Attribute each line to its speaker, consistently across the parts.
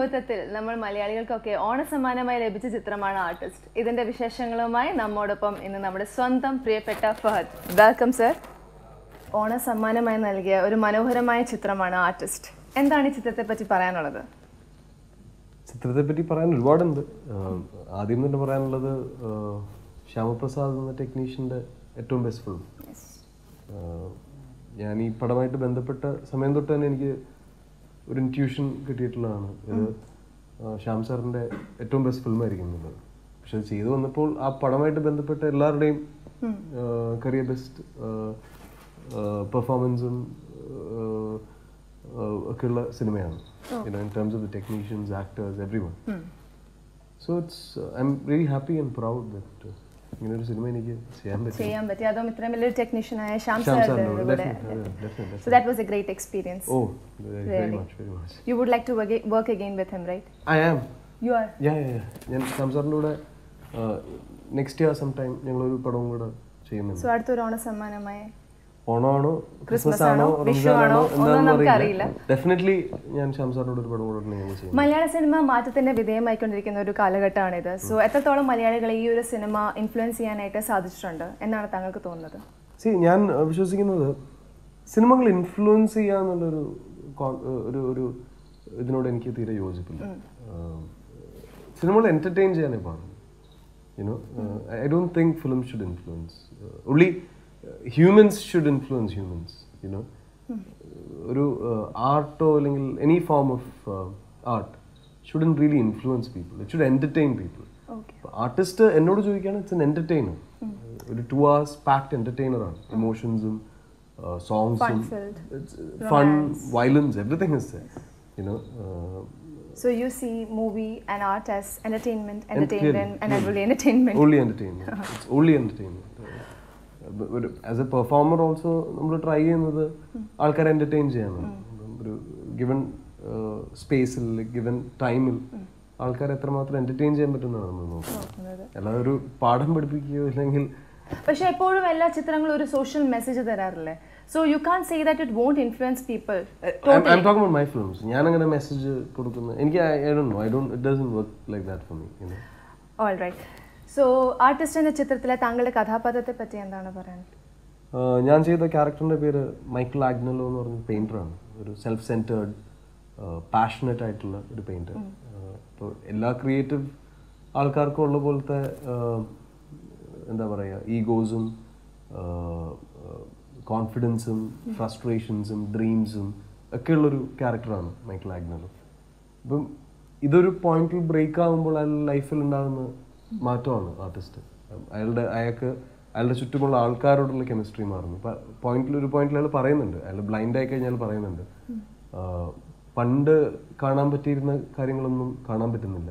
Speaker 1: മുഹൂർത്തത്തിൽ നമ്മൾ മലയാളികൾക്കൊക്കെ ഓണസമ്മാനമായി ലഭിച്ച ചിത്രമാണ് ആർട്ടിസ്റ്റ്. ഇതിന്റെ വിശേഷങ്ങളുമായി നമ്മോടൊപ്പം ഇന്ന് നമ്മുടെ സ്വന്തം പ്രിയപ്പെട്ട ഫഹദ്. Welcome sir. ഓണസമ്മാനമായി നൽകിയ ഒരു മനോഹരമായ ചിത്രമാണ് ആർട്ടിസ്റ്റ്. എന്താണ് ഈ ചിത്രത്തെ പറ്റി പറയാനുള്ളത്?
Speaker 2: ചിത്രത്തെ പറ്റി പറയാൻ ഒരുപാടുണ്ട്. ആദ്യം തന്നെ പറയാനുള്ളത് ശ്യാമപ്രസാദ് എന്ന ടെക്നീഷ്യൻ്റെ ഏറ്റവും ബെസ്റ്റ് ഫിലിം. ഞാൻ ഈ പടമായിട്ട് ബന്ധപ്പെട്ട സമയം തൊട്ട് തന്നെ എനിക്ക് ഒരു ഇൻറ്റ്യൂഷൻ കിട്ടിയിട്ടുള്ളതാണ്. ഇത് ശ്യാം സാറിൻ്റെ ഏറ്റവും ബെസ്റ്റ് ഫിലിം ആയിരിക്കും എന്നുള്ളത്. പക്ഷെ അത് ചെയ്തു വന്നപ്പോൾ ആ പടമായിട്ട് ബന്ധപ്പെട്ട എല്ലാവരുടെയും കരിയർ ബെസ്റ്റ് പെർഫോമൻസും ഒക്കെയുള്ള സിനിമയാണ്. in terms of the technicians, actors, everyone. So I'm really happy and proud that ഇങ്ങനെ ഒരു സിനിമ എനിക്ക് ചെയ്യാൻ പറ്റി.
Speaker 1: അതും ഇത്രയും വലിയൊരു ടെക്നീഷ്യനായ ശ്യാം സാറിന്റെ കൂടെ. So that was a great experience.
Speaker 2: Oh, very much.
Speaker 1: You would like to work again with him, right?
Speaker 2: I am.
Speaker 1: You are?
Speaker 2: Yeah. ഞാൻ ശ്യാം സാറിന്റെ കൂടെ നെക്സ്റ്റ് ഇയർ സം ടൈം ഞങ്ങളൊരു പടവും കൂടെ ചെയ്യുന്നുണ്ട്.
Speaker 1: സോ അടുത്തൊരു ഓണസമ്മാനമായ
Speaker 2: ഓണമാണോ ക്രിസ്മസ് ആണോ റംസാനാണോ എന്താണെന്ന് അറിയില്ല. ഡെഫിനറ്റ്ലി ഞാൻ ശ്യാം സാറിനോട് ഒരു പടം കൂടെ ചെയ്യും.
Speaker 1: മലയാള സിനിമ മാറ്റത്തിന്റെ വിധേയമായിക്കൊണ്ടിരിക്കുന്ന ഒരു കാലഘട്ടമാണിത്. സോ എത്രത്തോളം മലയാളികളെ ഈ ഒരു സിനിമ ഇൻഫ്ലുവൻസ് ചെയ്യാനായിട്ട് സാധിച്ചിട്ടുണ്ട് എന്നാണ് താങ്കൾക്ക് തോന്നുന്നത്?
Speaker 2: ഞാൻ വിശ്വസിക്കുന്നത് സിനിമകൾ ഇൻഫ്ലുവൻസ് ചെയ്യാന്നുള്ളൊരു ഒരു ഇതിനോട് എനിക്ക് തീരെ യോജിപ്പില്ല. സിനിമകൾ എന്റർടൈൻ ചെയ്യാനേ പാടുള്ളൂ. I don't think film should influence. Only humans should influence humans. ഒരു ആർട്ടോ അല്ലെങ്കിൽ any form of art shouldn't really influence people. It should entertain people. Artist എന്നോട് ചോദിക്കുകയാണ്, ഇറ്റ്സ് an entertainer. ഒരു 2 hours packed entertainer ആണ്. ഇമോഷൻസും സോങ്സും fun, violence, everything is there.
Speaker 1: So you see movie and art as entertainment and only entertainment.
Speaker 2: Only entertainment. It's only entertainment. As a performer also നമ്മൾ try ചെയ്യുന്നത് ആൾക്കാരെ entertain ചെയ്യാനാണ്. ഒരു given സ്പേസിൽ given ടൈമിൽ ആൾക്കാരെ എത്രമാത്രം എന്റർടൈൻ ചെയ്യാൻ പറ്റുന്നതാണ് നമ്മൾ നോക്കുന്നത്. അല്ലാതെ ഒരു പാഠം പഠിപ്പിക്കുകയോ അല്ലെങ്കിൽ.
Speaker 1: പക്ഷെ എപ്പോഴും എല്ലാ ചിത്രങ്ങളും ഒരു സോഷ്യൽ മെസ്സേജ് തരാറില്ലേ? So you can't say that it won't influence people.
Speaker 2: I'm talking about my films. ഞാൻ അങ്ങനെ മെസ്സേജ് കൊടുക്കുന്ന എനിക്ക് I don't know. It doesn't work like that for me.
Speaker 1: All right. So artist എന്ന ചിത്രത്തിലെ താങ്കളുടെ കഥാപാത്രത്തെ പറ്റി എന്താണ് പറയാൻ?
Speaker 2: ഞാൻ ചെയ്ത ക്യാരക്ടറിന്റെ പേര് മൈക്കിൾ ആഗ്നലോ എന്ന് പറഞ്ഞ പെയിന്ററാണ്. ഒരു സെൽഫ് സെന്റേർഡ് പാഷനറ്റ് ആയിട്ടുള്ള ഒരു പെയിന്റർ. അപ്പോൾ എല്ലാ ക്രിയേറ്റീവ് ആൾക്കാർക്കും ഉള്ള പോലത്തെ എന്താ പറയുക ഈഗോസും കോൺഫിഡൻസും ഫ്രസ്ട്രേഷൻസും ഡ്രീംസും ഒക്കെയുള്ളൊരു ക്യാരക്ടറാണ് മൈക്കിൾ ആഗ്നലോ. അപ്പം ഇതൊരു പോയിന്റിൽ ബ്രേക്ക് ആകുമ്പോൾ അയാളുടെ ലൈഫിൽ ഉണ്ടാകുന്ന മാറ്റമാണ് ആർട്ടിസ്റ്റ്. അയാളുടെ ചുറ്റുമുള്ള ആൾക്കാരോടുള്ള കെമിസ്ട്രി മാറുന്നു. ഇപ്പം ഒരു പോയിന്റിൽ അയാൾ പറയുന്നുണ്ട്, അയാൾ ബ്ലൈൻഡ് ആയി കഴിഞ്ഞാൽ പറയുന്നുണ്ട്, പണ്ട് കാണാൻ പറ്റിയിരുന്ന കാര്യങ്ങളൊന്നും കാണാൻ പറ്റുന്നില്ല,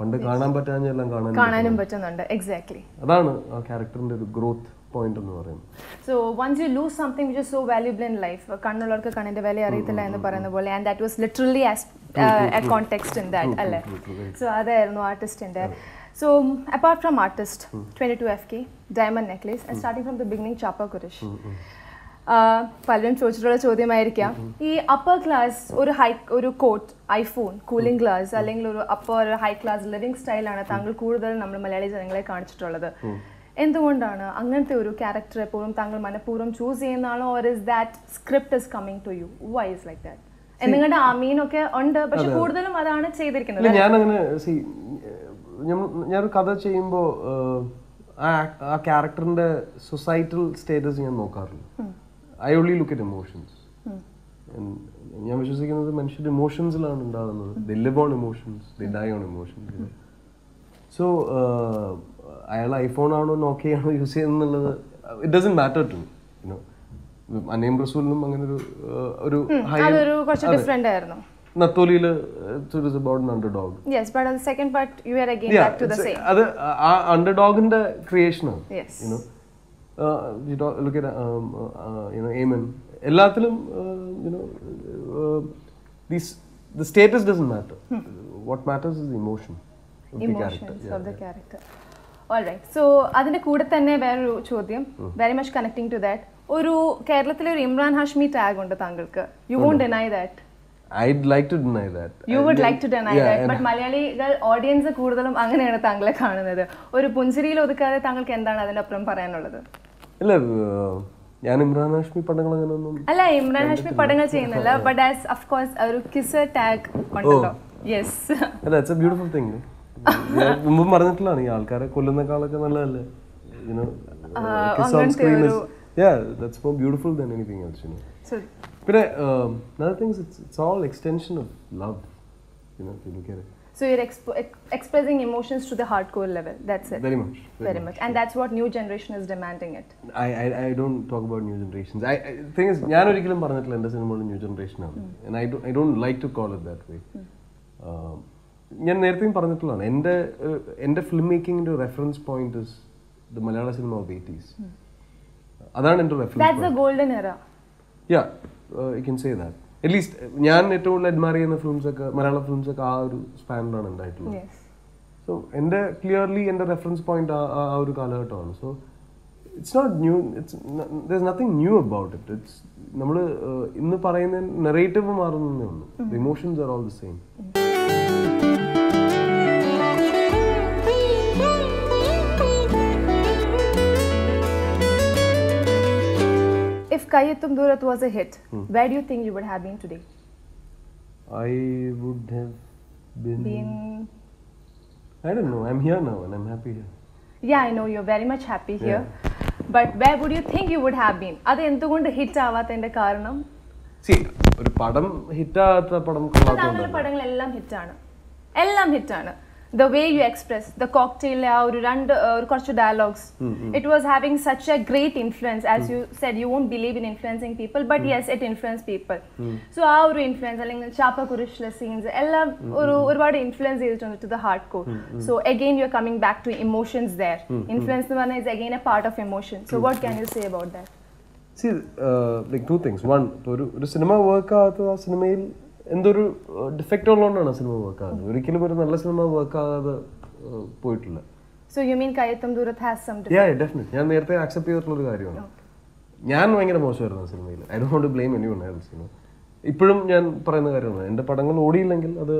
Speaker 2: പണ്ട് കാണാൻ പറ്റാഞ്ഞെല്ലാം കാണാനും
Speaker 1: പറ്റുന്നുണ്ട്. എക്സാക്ട്ലി
Speaker 2: അതാണ് ആ ക്യാരക്ടറിന്റെ ഒരു ഗ്രോത്ത് point എന്ന് പറയുന്നത്.
Speaker 1: So once you lose something which is so valuable in life, കണ്ണുള്ളവർക്ക് കണ്ണിന്റെ വില അറിയത്തില്ല എന്ന് പറയുന്ന പോലെ, and that was literally as a context in that അല്ലേ? So അതായിരുന്നു ആർട്ടിസ്റ്റിന്റെ. So apart from artist, 22 FK, diamond necklace, and starting from the beginning, Chapa Kurish. പലരും ചോദിച്ചിട്ടുള്ള ചോദ്യമായിരിക്കാം, ഈ അപ്പർ ക്ലാസ് ഒരു കോട്ട്, ഐഫോൺ, കൂളിംഗ് ഗ്ലാസ് അല്ലെങ്കിൽ ഒരു അപ്പർ ഹൈ ക്ലാസ് ലിവിംഗ് സ്റ്റൈലാണ് താങ്കൾ കൂടുതൽ നമ്മൾ മലയാളി ജനങ്ങളെ കാണിച്ചിട്ടുള്ളത്. എന്തുകൊണ്ടാണ് അങ്ങനത്തെ ഒരു ക്യാരക്ടർ എപ്പോഴും താങ്കൾ മനഃപൂർവ്വം ചൂസ് ചെയ്യുന്നതാണോ, or is that script is coming to you? Why is like that? നിങ്ങളുടെ ആമീനൊക്കെ ഉണ്ട്, പക്ഷെ കൂടുതലും അതാണ് ചെയ്തിരിക്കുന്നത്.
Speaker 2: ഞാനൊരു കഥ ചെയ്യുമ്പോൾ ആ ക്യാരക്ടറിന്റെ സൊസൈറ്റൽ സ്റ്റേറ്റസ് ഞാൻ നോക്കാറില്ല. I only look at emotions. ഞാൻ വിശ്വസിക്കുന്നത് മനുഷ്യരുടെ ഇമോഷൻസിലാണ് ഉണ്ടാകുന്നത്. They live on emotions, they die on emotions. So അയാൾ ഐഫോൺ ആണോ നോക്കിയാണോ യൂസ് ചെയ്യുന്നുള്ളത് it doesn't matter to me. അനീം റസൂലിനും അങ്ങനെ ഒരു നത്തോലിയില് അത് ആ അണ്ടർഡോഗിന്റെ ക്രിയേഷനാണ്. എല്ലാത്തിലും the status doesn't matter. What matters is the emotion of the character.
Speaker 1: All right. So അതിന്റെ കൂടെ തന്നെ വേറൊരു ചോദ്യം, very much connecting to that, ഒരു കേരളത്തിലെ ഒരു ഇമ്രാൻ ഹാഷ്മി ടാഗ് ഉണ്ട് താങ്കൾക്ക്. You won't deny that.
Speaker 2: I'd like to deny that.
Speaker 1: You would like to deny that, but മലയാളികൾ ഓഡിയൻസ് കൂടുതലും അങ്ങനെയാണ് താങ്കളെ കാണുന്നത്. ഒരു പുഞ്ചിരിയിൽ ഒതുക്കാതെ താങ്കൾക്ക് എന്താണ് അതിനപ്പുറം പറയാനുള്ളത്?
Speaker 2: ഇല്ല, ഞാൻ ഇമ്രാൻ ഹാഷ്മി പടങ്ങൾ അങ്ങനെയൊന്നും
Speaker 1: അല്ല, ഇമ്രാൻ ഹാഷ്മി പടങ്ങൾ ചെയ്യുന്നില്ല, ബട്ട് ആസ് ഓഫ് കോഴ്സ് ഒരു കിസ് ടാഗ് ഉണ്ടല്ലോ. യെസ്,
Speaker 2: അല്ല, ഇറ്റ്സ് എ ബ്യൂട്ടിഫുൾ തിങ്. മുമ്പ് പറഞ്ഞിട്ടുള്ളതാണ്, ഈ ആൾക്കാരെ കൊല്ലുന്നേക്കാളൊക്കെ നല്ലതല്ലേ, you know, kiss on screen is, yeah, that's more beautiful than anything else, you know.
Speaker 1: So
Speaker 2: But another thing is it's all extension of love, you know, if you look at it.
Speaker 1: So you're expressing emotions to the hardcore level. That's it.
Speaker 2: Very much.
Speaker 1: Very much. And that's what new generation is demanding it.
Speaker 2: I don't talk about new generations. The thing is, ഞാൻ ഒരിക്കലും പറഞ്ഞിട്ടില്ല എൻ്റെ cinema new generation ആണ്. And I don't like to call it that way. ഞാൻ നേരത്തെയും പറഞ്ഞിട്ടുള്ളതാണ്, എൻ്റെ film മേക്കിങ്ങിൻ്റെ reference point is the Malayala cinema of 80s. അതാണ് എൻ്റെ reference.
Speaker 1: That's the golden era.
Speaker 2: Yeah, you can say that. At least ഞാൻ ഏറ്റവും കൂടുതൽ അഡ്മയർ ചെയ്യുന്ന ഫിലിംസ് ഒക്കെ മലയാള ഫിലിംസ് ഒക്കെ ആ ഒരു സ്പാനിലാണ് ഉണ്ടായിട്ടുള്ളത്. സോ എൻ്റെ ക്ലിയർലി എൻ്റെ റെഫറൻസ് പോയിന്റ് ആ ഒരു കാലഘട്ടമാണ്. So it's not new, there is nothing new about it. It's നമ്മൾ ഇന്ന് പറയുന്ന നെറേറ്റീവ് മാറുന്നതേ ഉള്ളൂ. The emotions are all the same.
Speaker 1: If Kayyattum Doorath was a hit, where do you think you would have been today?
Speaker 2: I would have been... I don't know. I'm here now and I'm happy here.
Speaker 1: Yeah, I know you're very much happy here. But where would you think you would have been? അത് എന്തുകൊണ്ട് hit ആവാത്തതിന്റെ കാരണം?
Speaker 2: See, ഒരു പടം hit ആവാത്ത പടം കൊള്ളാത്തതുകൊണ്ടാണ്.
Speaker 1: പടങ്ങളെല്ലാം ഹിറ്റാണ്, എല്ലാം ഹിറ്റാണ്. The way you express the cocktail, ഒരു കുറച്ച് dialogues, it was having such a great influence. As you said, you won't believe in influencing people, but yes, it influenced people. So ആ ഒരു influence, അല്ലെങ്കിൽ ചാപ്പ കുരിശിലെ scenes എല്ലാം ഒരുപാട് influence ചെയ്തിട്ടുണ്ട് to the hardcore. So again you're coming back to emotions there. Influence എന്ന് പറഞ്ഞാൽ is again a part of emotion. So what can you say about that?
Speaker 2: See, like two things. One, ഒരു cinema work ആകാത്ത ആ സിനിമയിൽ എന്തൊരു defect ഉള്ളതുകൊണ്ടാണ് cinema work ആകുന്നത്. ഒരിക്കലും ഒരു നല്ല സിനിമ വർക്ക് ആകാതെ പോയിട്ടില്ല.
Speaker 1: So you mean Kayyattum Doorath has some
Speaker 2: defect? Yeah, definitely. ഞാൻ നേരത്തെ അക്സെപ്റ്റ് ചെയ്തിട്ടുള്ള ഒരു കാര്യമാണ്. ഞാൻ ഭയങ്കര മോശമായിരുന്നു സിനിമയിൽ. I don't want to blame anyone else, you know. ഇപ്പോഴും ഞാൻ പറയുന്ന കാര്യമാണ്, എൻ്റെ പടങ്ങൾ ഓടിയില്ലെങ്കിൽ അത്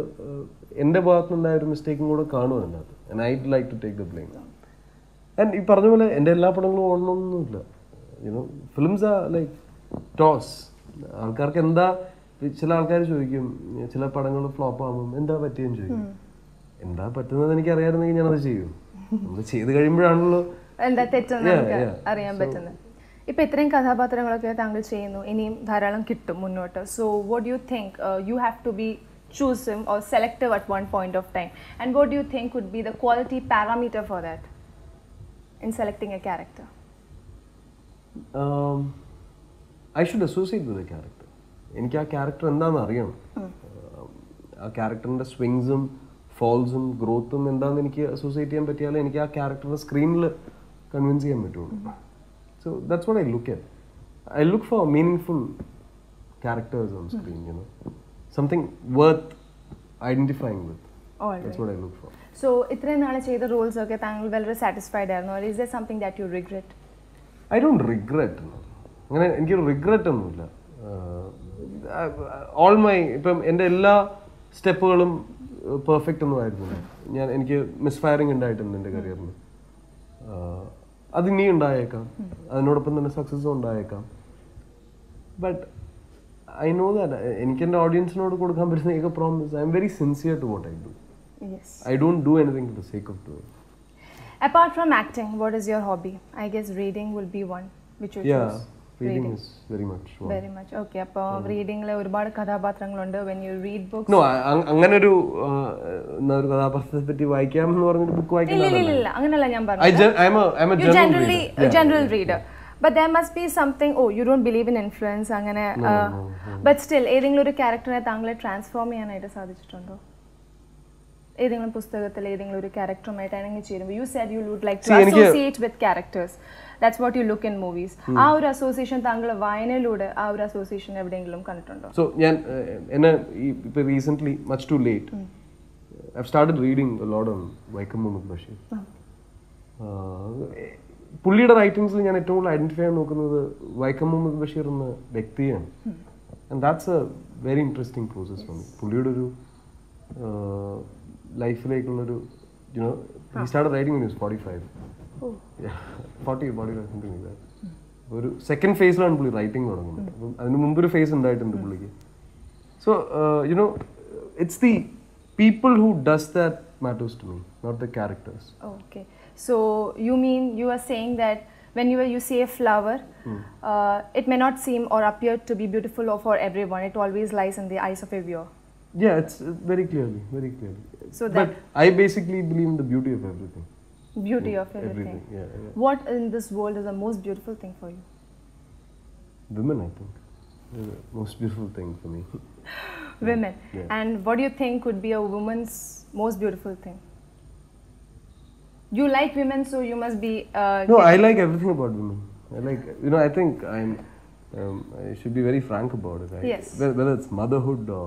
Speaker 2: എൻ്റെ ഭാഗത്തുനിന്നുണ്ടായ ഒരു മിസ്റ്റേക്കും കൂടെ കാണുമല്ലോ അത്. And I like to take the blame. And ഈ പറഞ്ഞ പോലെ എൻ്റെ എല്ലാ പടങ്ങളും ഓടണമെന്നൊന്നുമില്ല. You know, films are like toss. ആൾക്കാർക്ക് എന്താ, ചില ആൾക്കാർ ചോദിക്കും, ചില പടങ്ങൾ ഫ്ലോപ്പ് ആകുമ്പോൾ എന്താ പറ്റിയെന്ന് ചോദിക്കും. എന്താ പറ്റുന്നത് എനിക്ക് അറിയാമായിരുന്നെങ്കിൽ ഞാനത് ചെയ്യും. നമ്മൾ ചെയ്ത് കഴിയുമ്പോഴാണല്ലോ
Speaker 1: എന്താ തെറ്റെന്ന് അറിയാൻ പറ്റുന്നത്. ഇപ്പൊ ഇത്രയും കഥാപാത്രങ്ങളൊക്കെ താങ്കൾ ചെയ്യുന്നു, ഇനിയും ധാരാളം കിട്ടും മുന്നോട്ട്. So what you think you have to be choosing or selective at one point of time, and what do you think would be the quality parameter for that in selecting a character?
Speaker 2: I should associate with the character. എനിക്ക് ആ character എന്താണെന്ന് അറിയണം. ആ ക്യാരക്ടറിൻ്റെ സ്വിങ്സും ഫോൾസും ഗ്രോത്തും എന്താണെന്ന് എനിക്ക് associate ചെയ്യാൻ പറ്റിയാലേ എനിക്ക് ആ ക്യാരക്ടറിനെ സ്ക്രീനിൽ കൺവിൻസ് ചെയ്യാൻ പറ്റുള്ളൂ. So that's what I look at. I look for meaningful characters on screen, you know, something worth identifying with. That's what I look for.
Speaker 1: So ഇത്രയും നാളെ ചെയ്ത റോൾസ് ഒക്കെ താങ്കൾ വളരെ സാറ്റിസ്ഫൈഡ് ആയിരുന്നു, or is there something that you regret?
Speaker 2: I don't regret. അങ്ങനെ എനിക്കൊരു regret ഒന്നുമില്ല. ഓൾ മൈ, ഇപ്പം എൻ്റെ എല്ലാ സ്റ്റെപ്പുകളും പെർഫെക്റ്റ് ഒന്നും ആയിരുന്നില്ല. എനിക്ക് മിസ്ഫയറിങ് ഉണ്ടായിട്ടുണ്ട് എൻ്റെ കരിയറിൽ. അത് ഇനി ഉണ്ടായേക്കാം, അതിനോടൊപ്പം തന്നെ സക്സസ്സും ഉണ്ടായേക്കാം. ബട്ട് ഐ നോ ദാറ്റ് എനിക്ക് എൻ്റെ ഓഡിയൻസിനോട് കൊടുക്കാൻ പറ്റുന്ന ഏക promise, I am very sincere to what I do. I don't do anything for the sake of doing.
Speaker 1: Apart from acting, what is your hobby? I guess reading will be one which you choose.
Speaker 2: Reading is very much one.
Speaker 1: Very much. Okay, appo reading le ഒരുപാട് കഥാപാത്രങ്ങളുണ്ട്. When you read books,
Speaker 2: no, അങ്ങനെ ഒരു കഥാപാത്രത്തെ പറ്റി വായിക്കാം എന്ന് പറഞ്ഞൊരു book വായിക്കുന്നില്ല.
Speaker 1: ഇല്ല, അങ്ങനെയല്ല ഞാൻ പറഞ്ഞത്.
Speaker 2: I'm a
Speaker 1: general reader. But there must be something, oh, you don't believe in influence അങ്ങനെ. But still ഏതെങ്കിലും ഒരു ക്യാരക്ടറിനെ താങ്കളെ ട്രാൻസ്ഫോം ചെയ്യാനായിട്ട് സാധിച്ചിട്ടുണ്ടോ? ഏതെങ്കിലും പുസ്തകത്തിൽ ഏതെങ്കിലും ഒരു ക്യാരക്ടറുമായിട്ട് ഇണങ്ങി ചേരുമ്പോൾ you said you would like to associate with characters. That's what you look in movies. ആ ഒരു അസോസിയേഷൻ താങ്കൾ വായനയിലൂടെ ആ ഒരു അസോസിയേഷൻ എവിടെയെങ്കിലും കണ്ടിട്ടുണ്ടോ?
Speaker 2: സോ ഞാൻ എന്നെ ഇപ്പോൾ recently much too late I have started reading a lot on Vaikom Muhammad Basheer. പുള്ളിയുടെ റൈറ്റിംഗ്സിൽ ഞാൻ ഏറ്റവും കൂടുതൽ ഐഡന്റിഫൈ ചെയ്യാൻ നോക്കുന്നത് വൈക്കം മുഹമ്മദ് ബഷീർ എന്ന വ്യക്തിയാണ്. And that's a very interesting process for me. പുള്ളിയുടെ ഒരു ലൈഫിലേക്കുള്ളൊരു he started writing when he was 45.
Speaker 1: Oh.
Speaker 2: Yeah, 45, something like that. ഒരു സെക്കൻഡ് ഫേസിലാണ് പുള്ളി റൈറ്റിംഗ് തുടങ്ങുന്നത്. അപ്പം അതിന് മുമ്പൊരു ഫേസ് ഉണ്ടായിട്ടുണ്ട് പുള്ളിക്ക്. So it's the people who does that matters to me, not the characters.
Speaker 1: Okay. So you mean you are saying that when you see a flower, it may not seem or appear to be beautiful for everyone. It always lies in the eyes of a viewer.
Speaker 2: Yeah, it's very clearly.
Speaker 1: So that
Speaker 2: but I basically believe in the beauty of everything.
Speaker 1: Beauty of everything.
Speaker 2: Yeah.
Speaker 1: What in this world is the most beautiful thing for you?
Speaker 2: Women, I think. They're the most beautiful thing for me.
Speaker 1: Women.
Speaker 2: Yeah.
Speaker 1: And what do you think could be a woman's most beautiful thing? You like women, so you must be.
Speaker 2: No, I like everything about women. I like, I think I should be very frank about it.
Speaker 1: Yes.
Speaker 2: Whether it's motherhood or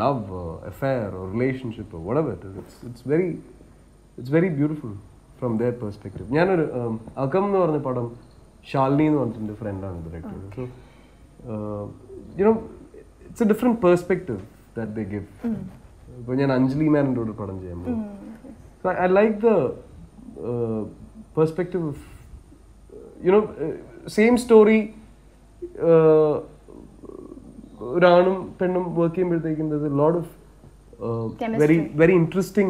Speaker 2: love or affair or relationship or whatever it is, it's very beautiful from their perspective. ഞാനൊരു അകം എന്ന് പറഞ്ഞ പടം ഷാലിനി എന്ന് പറഞ്ഞിട്ട് ഫ്രണ്ടാണ് director. So it's a different perspective that they give. ഇപ്പോൾ ഞാൻ അഞ്ജലി മാനിൻ്റെ കൂടെ പടം ചെയ്യാൻ പോകും. So I like the perspective of same story. ഒരാണും പെണ്ണും വർക്ക് ചെയ്യുമ്പോഴത്തേക്കും there's a lot of very interesting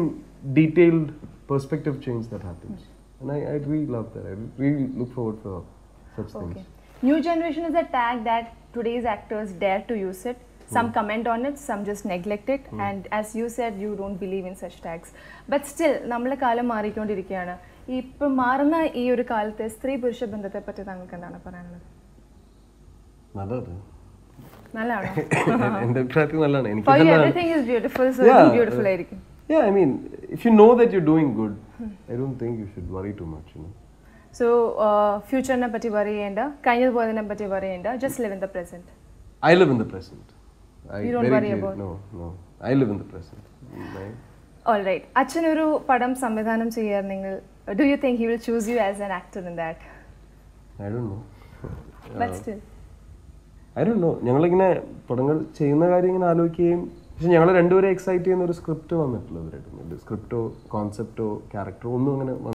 Speaker 2: detailed perspective change that happens, and I really love that. I really look forward for such things.
Speaker 1: New generation is a tag that today's actors dare to use it. Some comment on it, some just neglect it, and as you said, you don't believe in such tags. But still, നമ്മളെ കാലം മാറിക്കൊണ്ടിരിക്കുകയാണ്. ഇപ്പം മാറുന്ന ഈ ഒരു കാലത്തെ സ്ത്രീ പുരുഷ ബന്ധത്തെ പറ്റി താങ്കൾക്ക് എന്താണ് പറയാനുള്ളത്? നല്ലതാണോ?
Speaker 2: എൻ്റെ അഭിപ്രായത്തിൽ നല്ലതാണ്.
Speaker 1: For you everything is beautiful, so it's beautiful ആയിരിക്കും.
Speaker 2: Yeah, I mean, if you know that you're doing good, I don't think you should worry too much,
Speaker 1: So, future-നെ പറ്റി worry ചെയ്യണ്ട, കഴിഞ്ഞതുപോയതിനെ പറ്റി worry ചെയ്യണ്ട, just live in the present.
Speaker 2: I live in the present.
Speaker 1: You don't worry about it?
Speaker 2: No. I live in the present.
Speaker 1: All right. അച്ഛനൊരു പടം സംവിധാനം ചെയ്യാറുണ്ടെങ്കിൽ do you think he will choose you as an actor in that?
Speaker 2: I don't know.
Speaker 1: But still.
Speaker 2: I don't know. ഞങ്ങളിങ്ങനെ പടങ്ങൾ ചെയ്യുന്ന കാര്യം ഇങ്ങനെ ആലോചിക്കുകയും പക്ഷെ ഞങ്ങൾ രണ്ടുപേരെ എക്സൈറ്റ് ചെയ്യുന്ന ഒരു സ്ക്രിപ്റ്റ് വന്നിട്ടില്ല ഇവരായിട്ട്. സ്ക്രിപ്റ്റോ കോൺസെപ്റ്റോ ക്യാരക്ടറോ ഒന്നും അങ്ങനെ